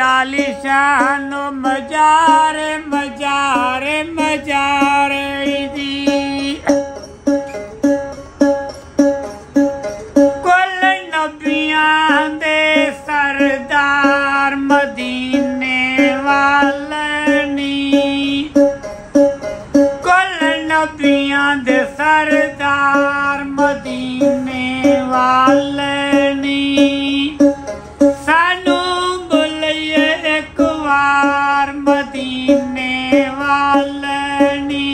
आलिशान मजारे मजारे मजारे दी कुल नबियां दे सरदार मदीने वालनी कुल नबियां दे सरदार मदीने वालनी सानू बुलाइए एक बार मदीने वालनी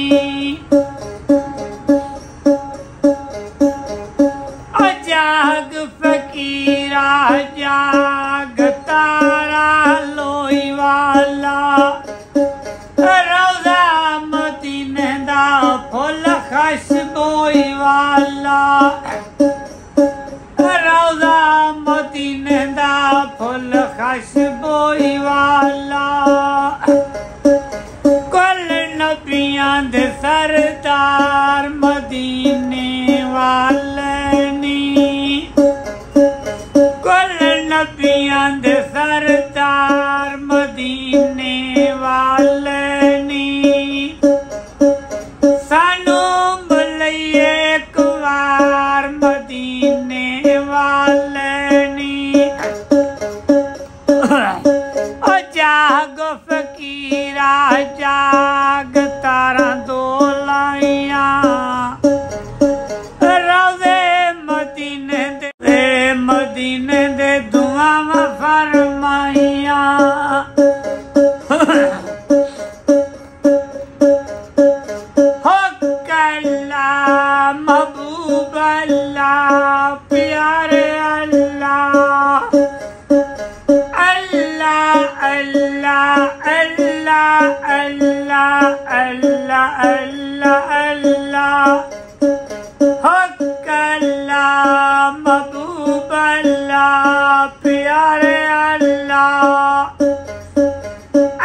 जाग फकीरा जाग तारा लोई वाला रोज़ा मदीने दा फुल खुशबोई वाला रोज़ा मदीने दा फुल खुशबोई वाला कुल नबियां दे सरदार मदीने वालनी कुल नबियां दे सरदार मदीने वालनी सानू बुलाइए एक बार मदीने वालनी ओ जागो फकीरा जाग तारा दो लाइया रोज़े मदीने दे दुआवां फरमाइया हो कल्ला महबूब अल्लाह प्यारे अल्लाह अल्लाह अल्लाह अल्लाह अल्लाह अल्लाह अल्लाह अल्लाह हो कल्ला महबूब अल्लाह प्यारे अल्लाह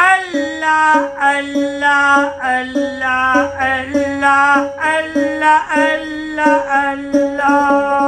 अल्लाह अल्लाह अल्लाह अल्लाह अल्लाह अल्लाह अल्लाह